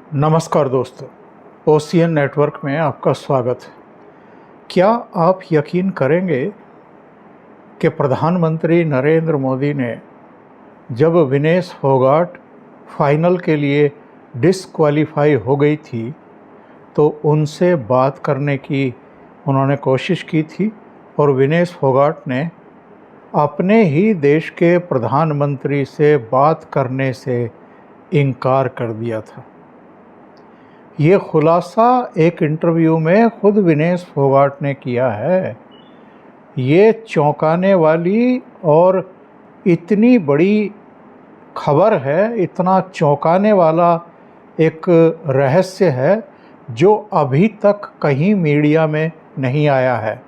नमस्कार दोस्तों, ocean network में आपका स्वागत है। क्या आप यकीन करेंगे कि प्रधानमंत्री नरेंद्र मोदी ने जब विनेश फोगाट फाइनल के लिए डिसक्वालीफाई हो गई थी तो उनसे बात करने की उन्होंने कोशिश की थी और विनेश फोगाट ने अपने ही देश के प्रधानमंत्री से बात करने से इनकार कर दिया था। ये खुलासा एक इंटरव्यू में खुद विनेश फोगाट ने किया है। ये चौंकाने वाली और इतनी बड़ी खबर है, इतना चौंकाने वाला एक रहस्य है जो अभी तक कहीं मीडिया में नहीं आया है।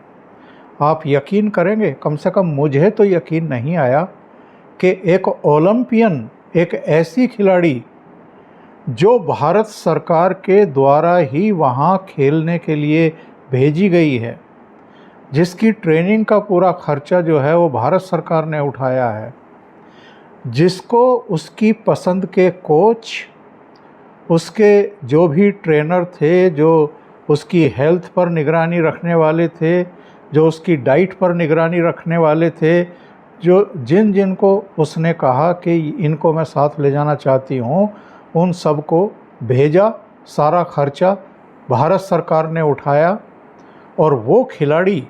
आप यकीन करेंगे, कम से कम मुझे तो यकीन नहीं आया कि एक ओलंपियन, एक ऐसी खिलाड़ी जो भारत सरकार के द्वारा ही वहाँ खेलने के लिए भेजी गई है, जिसकी ट्रेनिंग का पूरा खर्चा जो है वो भारत सरकार ने उठाया है, जिसको उसकी पसंद के कोच, उसके जो भी ट्रेनर थे, जो उसकी हेल्थ पर निगरानी रखने वाले थे, जो उसकी डाइट पर निगरानी रखने वाले थे, जो जिनको उसने कहा कि इनको मैं साथ ले जाना चाहती हूँ, उन सबको भेजा। सारा खर्चा भारत सरकार ने उठाया। और वो खिलाड़ी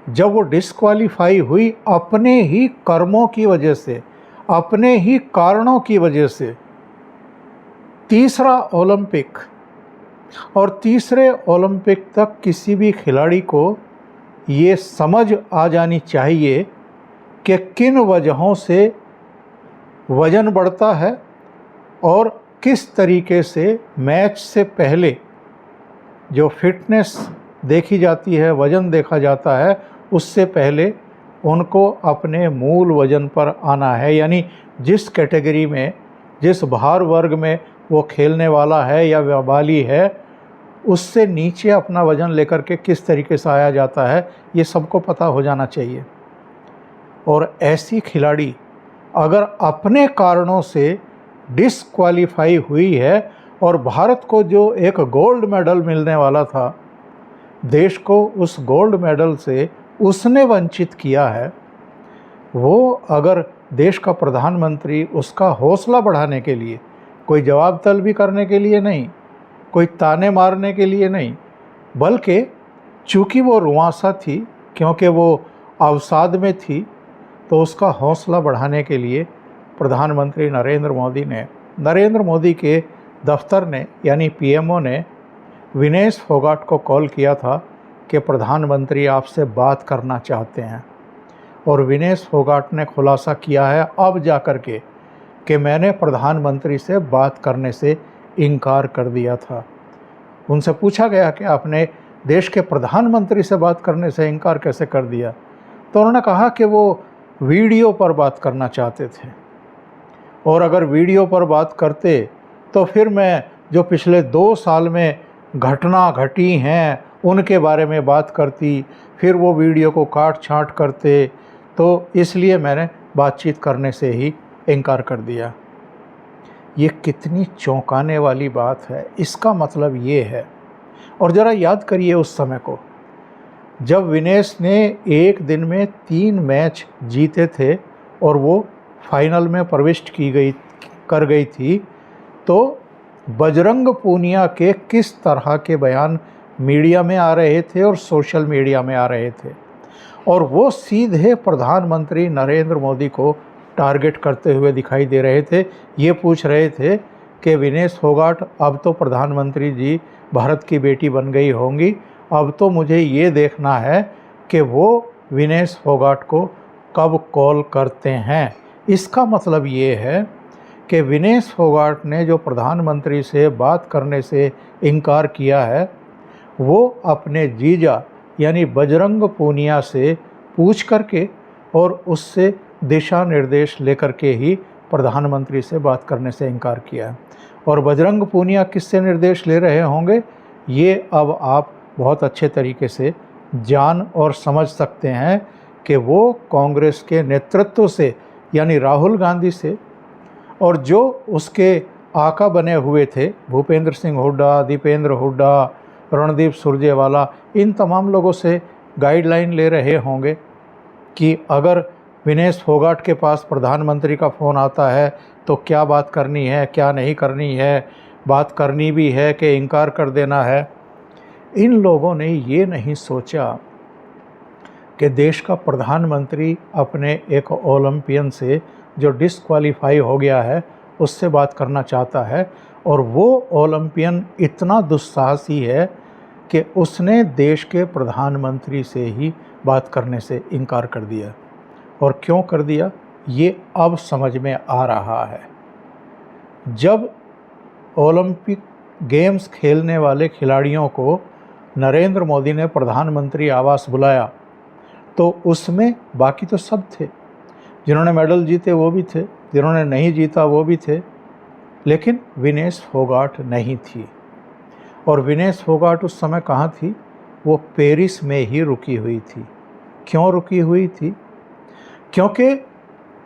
जब वो डिस्क्वालीफाई हुई अपने ही कर्मों की वजह से, अपने ही कारणों की वजह से, तीसरा ओलंपिक, और तीसरे ओलंपिक तक किसी भी खिलाड़ी को ये समझ आ जानी चाहिए कि किन वजहों से वज़न बढ़ता है और किस तरीके से मैच से पहले जो फिटनेस देखी जाती है, वज़न देखा जाता है, उससे पहले उनको अपने मूल वज़न पर आना है। यानी जिस कैटेगरी में, जिस भार वर्ग में वो खेलने वाला है या वाली है, उससे नीचे अपना वज़न लेकर के किस तरीके से आया जाता है, ये सबको पता हो जाना चाहिए। और ऐसी खिलाड़ी अगर अपने कारणों से डिसक्वालीफाई हुई है और भारत को जो एक गोल्ड मेडल मिलने वाला था, देश को उस गोल्ड मेडल से उसने वंचित किया है, वो अगर देश का प्रधानमंत्री उसका हौसला बढ़ाने के लिए, कोई जवाब तलबी करने के लिए नहीं, कोई ताने मारने के लिए नहीं, बल्कि चूँकि वो रुआंसा थी, क्योंकि वो अवसाद में थी, तो उसका हौसला बढ़ाने के लिए प्रधानमंत्री नरेंद्र मोदी के दफ्तर ने, यानी पीएमओ ने विनेश फोगाट को कॉल किया था कि प्रधानमंत्री आपसे बात करना चाहते हैं। और विनेश फोगाट ने खुलासा किया है अब जा कर के कि मैंने प्रधानमंत्री से बात करने से इनकार कर दिया था। उनसे पूछा गया कि आपने देश के प्रधानमंत्री से बात करने से इनकार कैसे कर दिया, तो उन्होंने कहा कि वो वीडियो पर बात करना चाहते थे, और अगर वीडियो पर बात करते तो फिर मैं जो पिछले 2 साल में घटना घटी हैं उनके बारे में बात करती, फिर वो वीडियो को काट छाँट करते, तो इसलिए मैंने बातचीत करने से ही इनकार कर दिया। ये कितनी चौंकाने वाली बात है। इसका मतलब ये है, और ज़रा याद करिए उस समय को, जब विनेश ने एक दिन में 3 मैच जीते थे और वो फाइनल में प्रविष्ट कर गई थी, तो बजरंग पूनिया के किस तरह के बयान मीडिया में आ रहे थे और सोशल मीडिया में आ रहे थे, और वो सीधे प्रधानमंत्री नरेंद्र मोदी को टारगेट करते हुए दिखाई दे रहे थे। ये पूछ रहे थे कि विनेश फोगाट, अब तो प्रधानमंत्री जी भारत की बेटी बन गई होंगी, अब तो मुझे ये देखना है कि वो विनेश फोगाट को कब कॉल करते हैं। इसका मतलब ये है कि विनेश फोगाट ने जो प्रधानमंत्री से बात करने से इनकार किया है, वो अपने जीजा यानी बजरंग पूनिया से पूछ करके और उससे दिशा निर्देश लेकर के ही प्रधानमंत्री से बात करने से इनकार किया है। और बजरंग पूनिया किससे निर्देश ले रहे होंगे, ये अब आप बहुत अच्छे तरीके से जान और समझ सकते हैं कि वो कांग्रेस के नेतृत्व से, यानी राहुल गांधी से, और जो उसके आका बने हुए थे, भूपेंद्र सिंह हुड्डा, दीपेंद्र हुड्डा, रणदीप सुरजेवाला, इन तमाम लोगों से गाइडलाइन ले रहे होंगे कि अगर विनेश फोगाट के पास प्रधानमंत्री का फ़ोन आता है तो क्या बात करनी है, क्या नहीं करनी है, बात करनी भी है कि इनकार कर देना है। इन लोगों ने ये नहीं सोचा कि देश का प्रधानमंत्री अपने एक ओलंपियन से जो डिस्क्वालीफाई हो गया है उससे बात करना चाहता है, और वो ओलंपियन इतना दुस्साहसी है कि उसने देश के प्रधानमंत्री से ही बात करने से इनकार कर दिया। और क्यों कर दिया ये अब समझ में आ रहा है। जब ओलंपिक गेम्स खेलने वाले खिलाड़ियों को नरेंद्र मोदी ने प्रधानमंत्री आवास बुलाया तो उसमें बाकी तो सब थे, जिन्होंने मेडल जीते वो भी थे, जिन्होंने नहीं जीता वो भी थे, लेकिन विनेश फोगाट नहीं थी। और विनेश फोगाट उस समय कहाँ थी? वो पेरिस में ही रुकी हुई थी। क्यों रुकी हुई थी? क्योंकि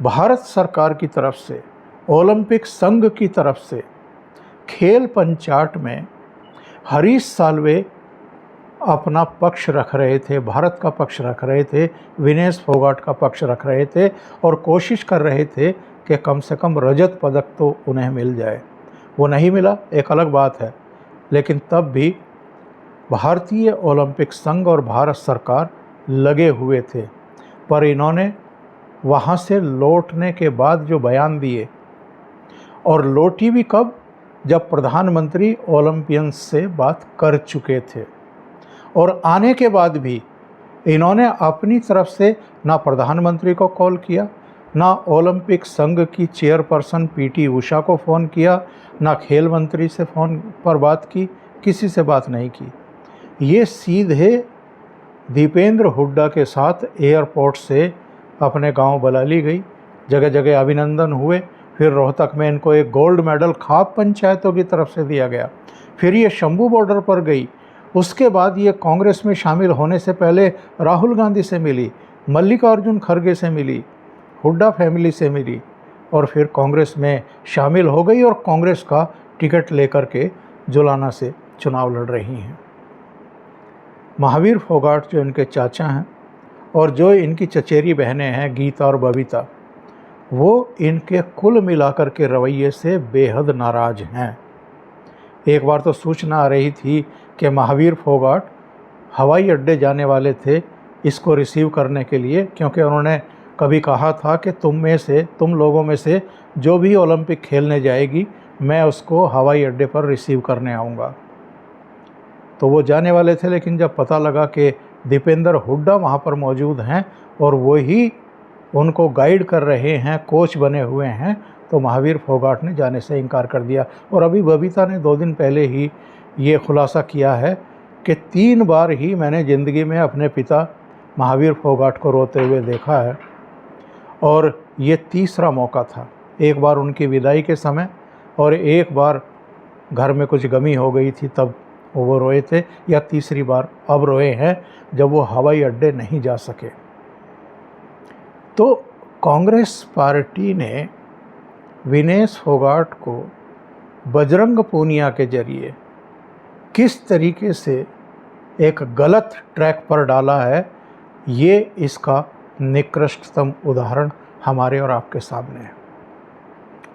भारत सरकार की तरफ से, ओलंपिक संघ की तरफ से खेल पंचाट में हरीश साल्वे अपना पक्ष रख रहे थे, भारत का पक्ष रख रहे थे, विनेश फोगाट का पक्ष रख रहे थे और कोशिश कर रहे थे कि कम से कम रजत पदक तो उन्हें मिल जाए। वो नहीं मिला, एक अलग बात है, लेकिन तब भी भारतीय ओलंपिक संघ और भारत सरकार लगे हुए थे। पर इन्होंने वहाँ से लौटने के बाद जो बयान दिए, और लौटी भी कब? जब प्रधानमंत्री ओलंपियंस से बात कर चुके थे, और आने के बाद भी इन्होंने अपनी तरफ से ना प्रधानमंत्री को कॉल किया, ना ओलंपिक संघ की चेयरपर्सन पीटी उषा को फ़ोन किया, ना खेल मंत्री से फ़ोन पर बात की, किसी से बात नहीं की। ये सीधे दीपेंद्र हुड्डा के साथ एयरपोर्ट से अपने गांव बुला ली गई, जगह जगह अभिनंदन हुए, फिर रोहतक में इनको एक गोल्ड मेडल खाप पंचायतों की तरफ से दिया गया, फिर ये शंभू बॉर्डर पर गई। उसके बाद ये कांग्रेस में शामिल होने से पहले राहुल गांधी से मिली, मल्लिकार्जुन खड़गे से मिली, हुड्डा फैमिली से मिली, और फिर कांग्रेस में शामिल हो गई और कांग्रेस का टिकट लेकर के जुलाना से चुनाव लड़ रही हैं। महावीर फोगाट जो इनके चाचा हैं और जो इनकी चचेरी बहनें हैं गीता और बबीता, वो इनके कुल मिलाकर के रवैये से बेहद नाराज़ हैं। एक बार तो सूचना आ रही थी कि महावीर फोगाट हवाई अड्डे जाने वाले थे इसको रिसीव करने के लिए, क्योंकि उन्होंने कभी कहा था कि तुम लोगों में से जो भी ओलंपिक खेलने जाएगी मैं उसको हवाई अड्डे पर रिसीव करने आऊँगा। तो वो जाने वाले थे, लेकिन जब पता लगा कि दीपेंद्र हुड्डा वहाँ पर मौजूद हैं और वही उनको गाइड कर रहे हैं, कोच बने हुए हैं, तो महावीर फोगाट ने जाने से इनकार कर दिया। और अभी बबीता ने 2 दिन पहले ही ये खुलासा किया है कि 3 बार ही मैंने ज़िंदगी में अपने पिता महावीर फोगाट को रोते हुए देखा है, और ये तीसरा मौका था। एक बार उनकी विदाई के समय और एक बार घर में कुछ गमी हो गई थी तब वो रोए थे, या तीसरी बार अब रोए हैं जब वो हवाई अड्डे नहीं जा सके। तो कांग्रेस पार्टी ने विनेश फोगाट को बजरंग पूनिया के जरिए किस तरीके से एक गलत ट्रैक पर डाला है, ये इसका निकृष्टतम उदाहरण हमारे और आपके सामने है।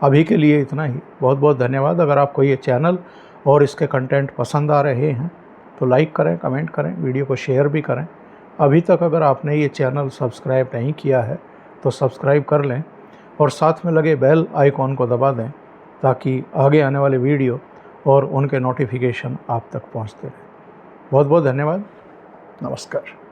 अभी के लिए इतना ही। बहुत बहुत धन्यवाद। अगर आपको ये चैनल और इसके कंटेंट पसंद आ रहे हैं तो लाइक करें, कमेंट करें, वीडियो को शेयर भी करें। अभी तक अगर आपने ये चैनल सब्सक्राइब नहीं किया है तो सब्सक्राइब कर लें और साथ में लगे बेल आइकॉन को दबा दें ताकि आगे आने वाले वीडियो और उनके नोटिफिकेशन आप तक पहुंचते रहें। बहुत बहुत धन्यवाद। नमस्कार।